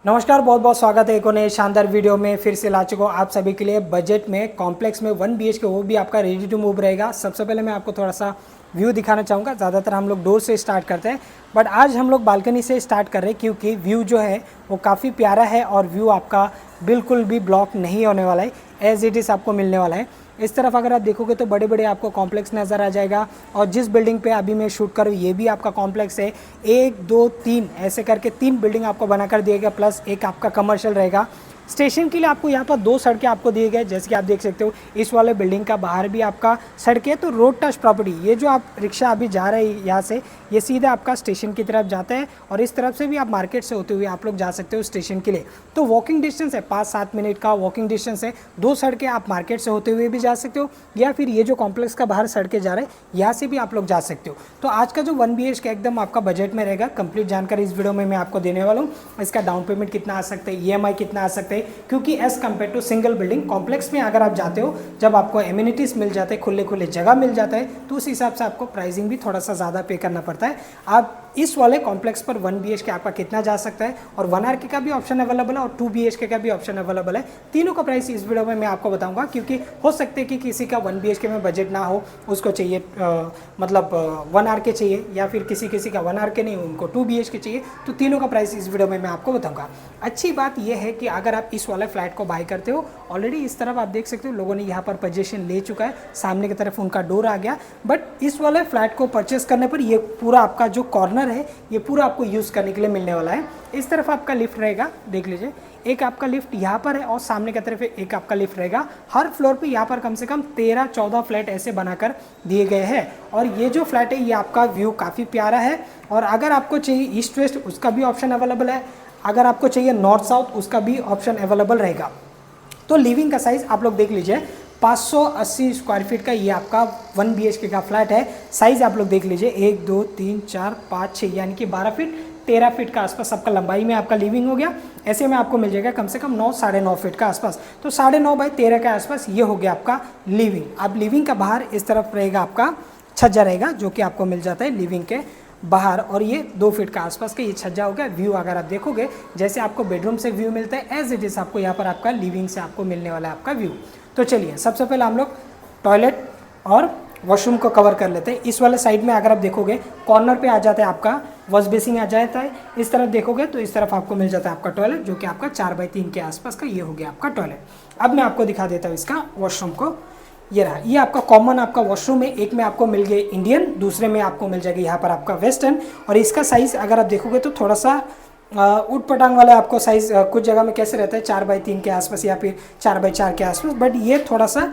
नमस्कार, बहुत बहुत स्वागत है एक और नए शानदार वीडियो में। फिर से ला चुका हूँ आप सभी के लिए बजट में कॉम्प्लेक्स में 1 BHK, वो भी आपका रेडी टू मूव रहेगा। सबसे पहले मैं आपको थोड़ा सा व्यू दिखाना चाहूँगा। ज़्यादातर हम लोग डोर से स्टार्ट करते हैं, बट आज हम लोग बालकनी से स्टार्ट कर रहे हैं क्योंकि व्यू जो है वो काफ़ी प्यारा है और व्यू आपका बिल्कुल भी ब्लॉक नहीं होने वाला है, एज इट इज़ आपको मिलने वाला है। इस तरफ अगर आप देखोगे तो बड़े बड़े आपको कॉम्प्लेक्स नज़र आ जाएगा। और जिस बिल्डिंग पे अभी मैं शूट करूँ ये भी आपका कॉम्प्लेक्स है। 1 2 3 ऐसे करके 3 बिल्डिंग आपको बनाकर दिया गया, प्लस एक आपका कमर्शियल रहेगा। स्टेशन के लिए आपको यहाँ पर 2 सड़कें आपको दिए गए, जैसे कि आप देख सकते हो। इस वाले बिल्डिंग का बाहर भी आपका सड़कें है, तो रोड टच प्रॉपर्टी। ये जो आप रिक्शा अभी जा रहे हैं यहाँ से, ये सीधा आपका स्टेशन की तरफ जाता है और इस तरफ से भी आप मार्केट से होते हुए आप लोग जा सकते हो स्टेशन के लिए। तो वॉकिंग डिस्टेंस है, 5-7 मिनट का वॉकिंग डिस्टेंस है। 2 सड़कें आप मार्केट से होते हुए भी जा सकते हो, या फिर ये जो कॉम्प्लेक्स का बाहर सड़कें जा रहे हैं यहाँ से भी आप लोग जा सकते हो। तो आज का जो 1 BHK एकदम आपका बजट में रहेगा। कंप्लीट जानकारी इस वीडियो में मैं आपको देने वाला हूँ। इसका डाउन पेमेंट कितना आ सकता है, EMI कितना आ सकता है, क्योंकि as compare to single building complex में अगर आप जाते हो, जब आपको एमिनिटीज़ मिल जाते हैं, खुले खुले जगह मिल जाता है, तो उस हिसाब से आपको प्राइसिंग भी थोड़ा सा ज़्यादा पे करना पड़ता है। आप इस वाले कॉम्प्लेक्स पर 1 BHK आपका कितना जा सकता है, और 1 RK का भी ऑप्शन अवेलेबल है और 2 BHK का भी ऑप्शन अवेलेबल है। तीनों का प्राइस इस वीडियो में मैं आपको बताऊंगा, क्योंकि हो सकता है कि किसी का 1 BHK में बजट ना हो, उसको चाहिए 1 RK चाहिए, या फिर किसी का 1 RK नहीं, उनको 2 BHK चाहिए। तो तीनों का प्राइस इस वीडियो में मैं आपको बताऊंगा। अच्छी बात यह है कि अगर आप इस वाले फ्लैट को बाय करते हो, ऑलरेडी इस तरफ आप देख सकते हो लोगों ने यहाँ पर पोजीशन ले चुका है, सामने की तरफ उनका डोर आ गया। बट इस वाले फ्लैट को परचेस करने पर ये पूरा आपका जो कॉर्नर है ये पूरा आपको यूज़ करने के लिए मिलने वाला है। इस तरफ आपका लिफ्ट रहेगा, देख लीजिए। एक आपका लिफ्ट यहाँ पर है और सामने की तरफ एक आपका लिफ्ट रहेगा। हर फ्लोर पे यहाँ पर कम से कम 13-14 फ्लैट ऐसे बनाकर दिए गए हैं। और ये जो फ्लैट है ये आपका व्यू काफ़ी प्यारा है। और अगर आपको चाहिए ईस्ट वेस्ट, उसका भी ऑप्शन अवेलेबल है। अगर आपको चाहिए नॉर्थ साउथ, उसका भी ऑप्शन अवेलेबल रहेगा। तो लिविंग का साइज़ आप लोग देख लीजिए, 580 स्क्वायर फीट का ये आपका 1 BHK का फ्लैट है। साइज़ आप लोग देख लीजिए, 1 2 3 4 5 6, यानी कि 12 फीट 13 फीट का आसपास आपका लंबाई में आपका लिविंग हो गया। ऐसे में आपको मिल जाएगा कम से कम 9 साढ़े 9 फीट का आसपास। तो 9.5 बाई 13 के आसपास ये हो गया आपका लिविंग। अब लिविंग का बाहर इस तरफ रहेगा आपका छज्जा रहेगा, जो कि आपको मिल जाता है लिविंग के बाहर। और ये 2 फीट का आसपास का ये छज्जा हो गया। व्यू अगर आप देखोगे, जैसे आपको बेडरूम से व्यू मिलता है, एज इट इज़ आपको यहाँ पर आपका लिविंग से आपको मिलने वाला है आपका व्यू। तो चलिए सबसे पहले हम लोग टॉयलेट और वॉशरूम को कवर कर लेते हैं। इस वाले साइड में अगर आप देखोगे, कॉर्नर पे आ जाता है आपका वॉश बेसिंग आ जाता है। इस तरफ देखोगे तो इस तरफ आपको मिल जाता है आपका टॉयलेट, जो कि आपका 4 बाई 3 के आसपास का ये हो गया आपका टॉयलेट। अब मैं आपको दिखा देता हूँ इसका वॉशरूम को। ये रहा, ये आपका कॉमन आपका वॉशरूम है। एक में आपको मिल गए इंडियन, दूसरे में आपको मिल जाएगा यहाँ पर आपका वेस्टर्न। और इसका साइज़ अगर आप देखोगे तो थोड़ा सा उट पटांग वाला आपको साइज़ कुछ जगह में कैसे रहता है, 4 बाई 3 के आसपास या फिर 4 बाई 4 के आसपास। बट ये थोड़ा सा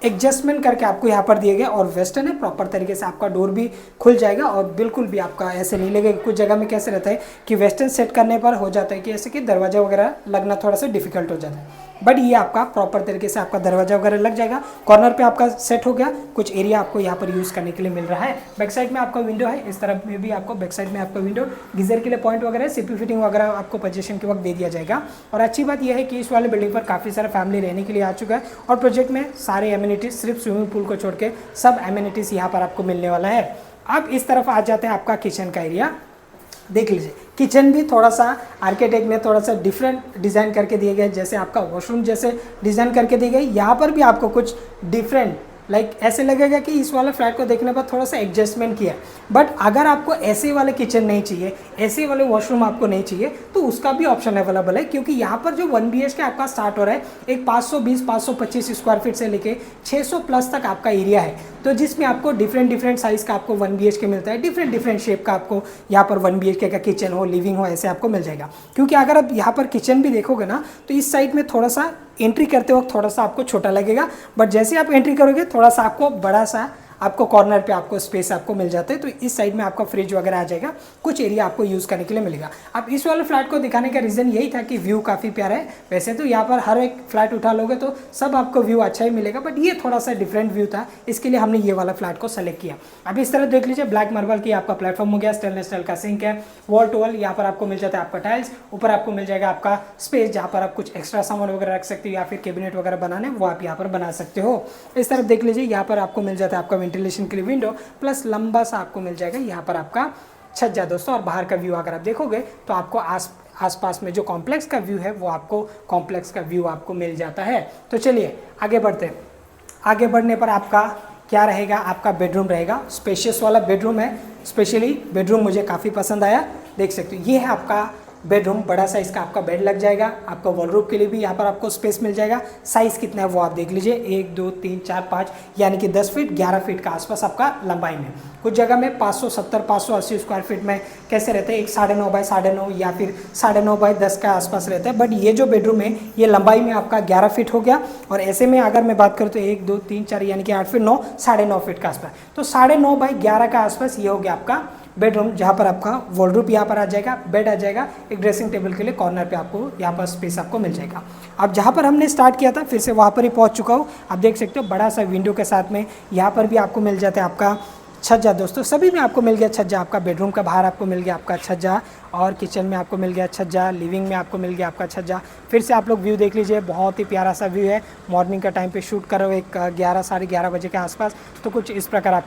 एडजस्टमेंट करके आपको यहाँ पर दिए गए। और वेस्टर्न है, प्रॉपर तरीके से आपका डोर भी खुल जाएगा और बिल्कुल भी आपका ऐसे नहीं लगेगा। कुछ जगह में कैसे रहता है कि वेस्टर्न सेट करने पर हो जाता है कि ऐसे कि दरवाजा वगैरह लगना थोड़ा सा डिफिकल्ट हो जाता है। बट ये आपका प्रॉपर तरीके से आपका दरवाजा वगैरह लग जाएगा। कॉर्नर पे आपका सेट हो गया। कुछ एरिया आपको यहाँ पर यूज़ करने के लिए मिल रहा है। बैक साइड में आपका विंडो है, इस तरफ में भी आपको बैक साइड में आपका विंडो, गीजर के लिए पॉइंट वगैरह, सीपी फिटिंग वगैरह आपको पोजीशन के वक्त दे दिया जाएगा। और अच्छी बात यह है कि इस वाले बिल्डिंग पर काफ़ी सारा फैमिली रहने के लिए आ चुका है। और प्रोजेक्ट में सारे एमिनिटीज, सिर्फ स्विमिंग पूल को छोड़ के सब एमिनिटीज यहाँ पर आपको मिलने वाला है। अब इस तरफ आ जाते हैं आपका किचन का एरिया। देख लीजिए, किचन भी थोड़ा सा आर्किटेक्ट ने थोड़ा सा डिफरेंट डिज़ाइन करके दिए गए। जैसे आपका वॉशरूम जैसे डिज़ाइन करके दिए गए, यहाँ पर भी आपको कुछ डिफरेंट ऐसे लगेगा कि इस वाले फ्लैट को देखने पर थोड़ा सा एडजस्टमेंट किया है। बट अगर आपको ऐसे वाले किचन नहीं चाहिए, ऐसे वाले वॉशरूम आपको नहीं चाहिए, तो उसका भी ऑप्शन अवेलेबल है। क्योंकि यहाँ पर जो 1 BHK आपका स्टार्ट हो रहा है, एक 520-525 स्क्वायर फीट से लेके 600 प्लस तक आपका एरिया है। तो जिसमें आपको डिफरेंट साइज़ का आपको 1 BHK मिलता है। डिफरेंट शेप का आपको यहाँ पर 1 BHK का किचन हो, लिविंग हो, ऐसे आपको मिल जाएगा। क्योंकि अगर आप यहाँ पर किचन भी देखोगे ना, तो इस साइड में थोड़ा सा एंट्री करते वक्त थोड़ा सा आपको छोटा लगेगा। बट जैसे आप एंट्री करोगे थोड़ा सा आपको बड़ा सा आपको कॉर्नर पे आपको स्पेस आपको मिल जाता है। तो इस साइड में आपका फ्रिज वगैरह आ जाएगा, कुछ एरिया आपको यूज़ करने के लिए मिलेगा। अब इस वाले फ्लैट को दिखाने का रीज़न यही था कि व्यू काफ़ी प्यारा है। वैसे तो यहाँ पर हर एक फ्लैट उठा लोगे तो सब आपको व्यू अच्छा ही मिलेगा, बट ये थोड़ा सा डिफरेंट व्यू था, इसके लिए हमने ये वाला फ्लैट को सेलेक्ट किया। अब इस तरह देख लीजिए, ब्लैक मार्बल की आपका प्लेटफॉर्म हो गया, स्टेनलेस स्टील का सिंक है, वॉल टू वॉल यहाँ पर आपको मिल जाता है आपका टाइल्स। ऊपर आपको मिल जाएगा आपका स्पेस, जहाँ पर आप कुछ एक्स्ट्रा सामान वगैरह रख सकते हो, या फिर कैबिनेट वगैरह बनाने वो आप यहाँ पर बना सकते हो। इस तरफ देख लीजिए, यहाँ पर आपको मिल जाता है आपका वेंटिलेशन के लिए विंडो, प्लस लंबा सा आपको मिल जाएगा यहाँ पर आपका छज्जा दोस्तों। और बाहर का व्यू अगर आप देखोगे तो आपको आसपास में जो कॉम्प्लेक्स का व्यू है वो आपको कॉम्प्लेक्स का व्यू आपको मिल जाता है। तो चलिए आगे बढ़ते हैं। आगे बढ़ने पर आपका क्या रहेगा, आपका बेडरूम रहेगा। स्पेशियस वाला बेडरूम है, स्पेशली बेडरूम मुझे काफ़ी पसंद आया। देख सकते हो ये है आपका बेडरूम, बड़ा साइज़ का आपका बेड लग जाएगा। आपका वॉलरूम के लिए भी यहाँ पर आपको स्पेस मिल जाएगा। साइज़ कितना है वो आप देख लीजिए, 1 2 3 4 5 यानी कि 10 फीट 11 फीट का आसपास आपका लंबाई में। कुछ जगह में 570 580 स्क्वायर फीट में कैसे रहते हैं, एक 9.5 बाय 9.5 या फिर 9.5 बाय 10 का आसपास रहता है। बट ये जो बेडरूम है ये लंबाई में आपका 11 फीट हो गया। और ऐसे में अगर मैं बात करूँ तो 1 2 3 4 यानी कि 8 फीट 9 9.5 फीट का आसपास, तो 9.5 बाय 11 का आसपास ये हो गया आपका बेडरूम, जहाँ पर आपका वॉलरूम यहाँ पर आ जाएगा, बेड आ जाएगा, एक ड्रेसिंग टेबल के लिए कॉर्नर पे आपको यहाँ पर स्पेस आपको मिल जाएगा। अब जहाँ पर हमने स्टार्ट किया था फिर से वहाँ पर ही पहुँच चुका हूँ। आप देख सकते हो बड़ा सा विंडो के साथ में यहाँ पर भी आपको मिल जाता है आपका छज्जा। दोस्तों सभी में आपको मिल गया छज्जा, आपका बेडरूम का बाहर आपको मिल गया आपका छज्जा, और किचन में आपको मिल गया छज्जा, लिविंग में आपको मिल गया आपका छज्जा। फिर से आप लोग व्यू देख लीजिए, बहुत ही प्यारा सा व्यू है। मॉर्निंग का टाइम पे शूट करो एक 11 साढ़े 11 बजे के आसपास, तो कुछ इस प्रकार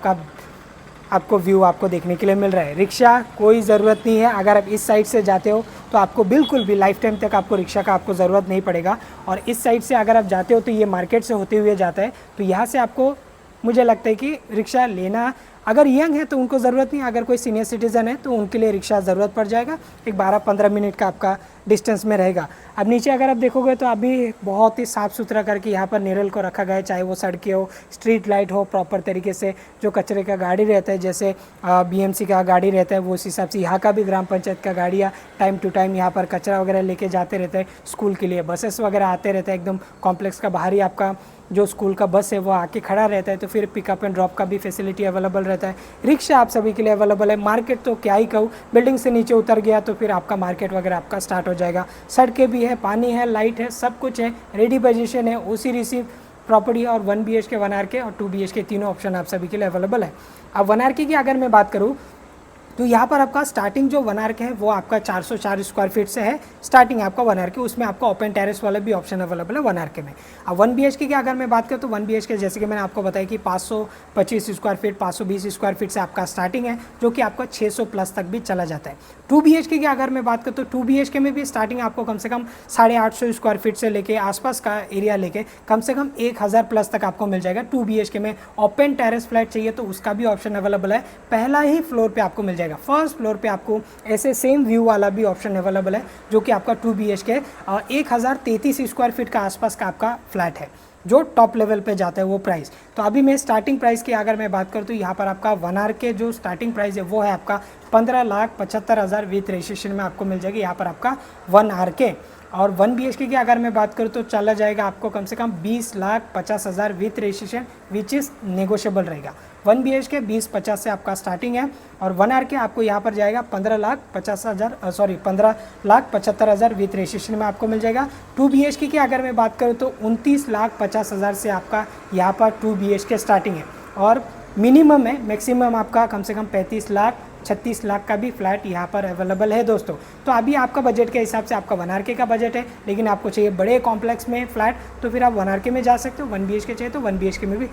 आपको व्यू आपको देखने के लिए मिल रहा है। रिक्शा कोई ज़रूरत नहीं है, अगर आप इस साइड से जाते हो तो आपको बिल्कुल भी लाइफ टाइम तक आपको रिक्शा का आपको ज़रूरत नहीं पड़ेगा। और इस साइड से अगर आप जाते हो तो ये मार्केट से होते हुए जाता है, तो यहाँ से आपको मुझे लगता है कि रिक्शा लेना, अगर यंग है तो उनको ज़रूरत नहीं, अगर कोई सीनियर सिटीज़न है तो उनके लिए रिक्शा ज़रूरत पड़ जाएगा। एक 12-15 मिनट का आपका डिस्टेंस में रहेगा। अब नीचे अगर आप देखोगे तो अभी बहुत ही साफ़ सुथरा करके यहाँ पर निरल को रखा गया है, चाहे वो सड़कें हो, स्ट्रीट लाइट हो, प्रॉपर तरीके से जो कचरे का गाड़ी रहता है, जैसे BMC का गाड़ी रहता है वो उस हिसाब से यहाँ का भी ग्राम पंचायत का गाड़ियाँ टाइम टू टाइम यहाँ पर कचरा वगैरह लेके जाते रहते हैं। स्कूल के लिए बसेस वगैरह आते रहते हैं, एकदम कॉम्प्लेक्स का बाहर ही आपका जो स्कूल का बस है वो आके खड़ा रहता है, तो फिर पिकअप एंड ड्रॉप का भी फैसिलिटी अवेलेबल रहता है। रिक्शा आप सभी के लिए अवेलेबल है। मार्केट तो क्या ही कहूँ, बिल्डिंग से नीचे उतर गया तो फिर आपका मार्केट वगैरह आपका स्टार्ट हो जाएगा। सड़कें भी है, पानी है, लाइट है, सब कुछ है, रेडी पोजीशन है। ओसी रिसीव प्रॉपर्टी और 1 BHK 1 RK और 2 BHK तीनों ऑप्शन आप सभी के लिए अवेलेबल है। अब 1 RK की अगर मैं बात करूँ तो यहाँ पर आपका स्टार्टिंग जो 1 RK है वो आपका 404 स्क्वायर फीट से है स्टार्टिंग आपका 1 RK, उसमें आपका ओपन टेरेस वाला भी ऑप्शन अवेलेबल है 1 RK में। अब 1 BHK की अगर मैं बात करूँ तो 1 BHK जैसे कि मैंने आपको बताया कि 525 स्क्वायर फीट 520 स्क्वायर फीट से आपका स्टार्टिंग है, जो कि आपका 600 प्लस तक भी चला जाता है। 2 BHK की अगर मैं बात करूँ तो 2 BHK में भी स्टार्टिंग आपको कम से कम 850 स्क्वायर फीट से लेके आसपास का एरिया लेके कम से कम 1000 प्लस तक आपको मिल जाएगा। 2 BHK में ओपन टेरेस फ्लैट चाहिए तो उसका भी ऑप्शन अवेलेबल है, पहला ही फ्लोर पे आपको मिल जाएगा। फर्स्ट फ्लोर पे आपको ऐसे सेम व्यू वाला भी ऑप्शन अवेलेबल है, जो कि आपका 2 BHK 1033 स्क्वायर फीट का आसपास का आपका फ्लैट है, जो टॉप लेवल पे जाता है वो प्राइस। तो अभी मैं स्टार्टिंग प्राइस की अगर मैं बात करूँ तो यहाँ पर आपका 1 RK जो स्टार्टिंग प्राइस है वो है आपका 15,75,000 विथ रजिस्ट्रेशन में आपको मिल जाएगी यहाँ पर आपका 1 RK। और 1 BHK की अगर मैं बात करूँ तो चला जाएगा आपको कम से कम 20,50,000 with registration, which is negotiable रहेगा। 1 BHK 20,50 से आपका स्टार्टिंग है, और 1 RK आपको यहाँ पर जाएगा 15,75,000 विथ रजिस्ट्रेशन में आपको मिल जाएगा। 2 BHK की अगर मैं बात करूँ तो 29,50,000 से आपका यहाँ पर 2 BHK स्टार्टिंग है, और मिनिमम है, मैक्सिमम आपका कम से कम 35 लाख 36 लाख का भी फ्लैट यहाँ पर अवेलेबल है दोस्तों। तो अभी आपका बजट के हिसाब से आपका 1 RK का बजट है, लेकिन आपको चाहिए बड़े कॉम्प्लेक्स में फ्लैट तो फिर आप 1 RK में जा सकते हो। 1 BHK चाहिए तो 1 BHK में भी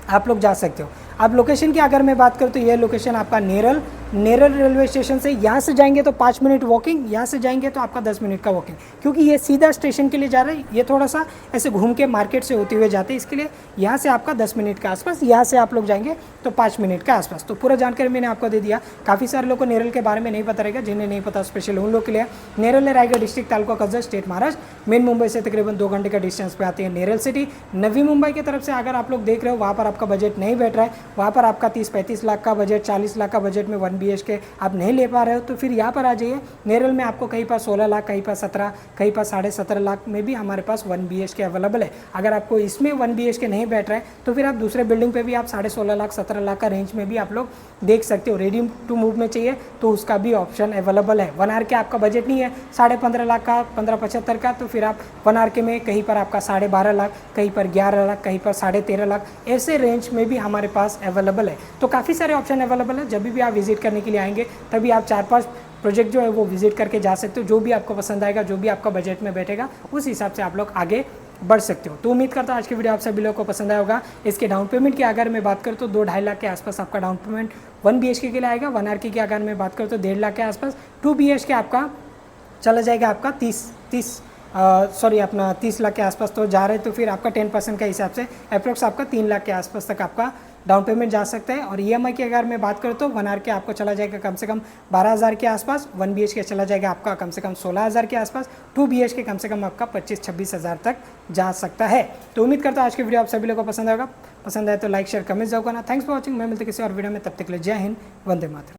आप लोग जा सकते हो। अब लोकेशन की अगर मैं बात करूँ तो यह लोकेशन आपका नेरल रेलवे स्टेशन से यहाँ से जाएंगे तो 5 मिनट वॉकिंग, यहाँ से जाएंगे तो आपका 10 मिनट का वॉकिंग, क्योंकि ये सीधा स्टेशन के लिए जा रहा है, ये थोड़ा सा ऐसे घूम के मार्केट से होते हुए जाते हैं, इसके लिए यहाँ से आपका 10 मिनट के आसपास, यहाँ से आप लोग जाएंगे तो 5 मिनट के आसपास। तो पूरा जानकारी मैंने आपको दे दिया। काफ़ी सारे लोगों को नेरल के बारे में नहीं पता रहेगा, जिन्हें नहीं पता स्पेशल उन लोग के लिए। नेरल है Raigarh district, taluka Karjat, state Maharashtra. Main Mumbai से तकरीबन 2 घंटे का डिस्टेंस पे आती है नेरल सिटी। नवी मुंबई की तरफ से अगर आप लोग देख रहे हो वहाँ पर आपका बजट नहीं बैठ रहा है, वहाँ पर आपका 30-35 लाख का बजट 40 लाख का बजट में 1 BHK आप नहीं ले पा रहे हो, तो फिर यहाँ पर आ जाइए। नेरल में आपको कहीं पर 16 लाख, कहीं पर 17, कहीं पर 17.5 लाख में भी हमारे पास 1 BHK अवेलेबल है। अगर आपको इसमें 1 BHK नहीं बैठ रहा है तो फिर आप दूसरे बिल्डिंग पे भी आप 16.5 लाख 17 लाख का रेंज में भी आप लोग देख सकते हो। रेडी टू मूव में चाहिए तो उसका भी ऑप्शन अवेलेबल है। 1 RK आपका बजट नहीं है 15.5 लाख का, 15.75 का, तो फिर आप 1 RK में कहीं पर आपका 12.5 लाख, कहीं पर 11 लाख, कहीं पर 13.5 लाख, ऐसे रेंज में भी हमारे पास अवेलेबल है। तो काफ़ी सारे ऑप्शन अवेलेबल है। जब भी आप विजिट करने के लिए आएंगे तभी आप 4-5 प्रोजेक्ट जो है वो विजिट करके जा सकते हो। जो भी आपको पसंद आएगा, जो भी आपका बजट में बैठेगा, उस हिसाब से आप लोग आगे बढ़ सकते हो। तो उम्मीद करता हूँ आज की वीडियो आप सभी लोगों को पसंद आया होगा। इसके डाउन पेमेंट की अगर मैं बात करूँ तो 2-2.5 लाख के आसपास आपका डाउन पेमेंट 1 BHK के लिए आएगा। 1 RK की अगर मैं बात करूँ तो 1.5 लाख के आसपास। 2 BHK आपका चला जाएगा आपका 30 लाख के आसपास तो जा रहे हैं, तो फिर आपका 10% के हिसाब से अप्रोक्स आपका 3 लाख के आसपास तक आपका डाउन पेमेंट जा सकता है। और EMI की अगर मैं बात करूँ तो 1 आर के आपको चला जाएगा कम से कम 12,000 के आसपास, 1 BHK चला जाएगा आपका कम से कम 16,000 के आसपास, 2 BHK कम से कम आपका 25-26,000 तक जा सकता है। तो उम्मीद करता हूँ आज की वीडियो आप सभी लोगों को पसंद आएगा। पसंद आए तो लाइक शेयर कमेंट जरूर करना। Thanks for watching. मैं मिलते किसी और वीडियो में, तब तक के लिए जय हिंद, वंदे मातरम।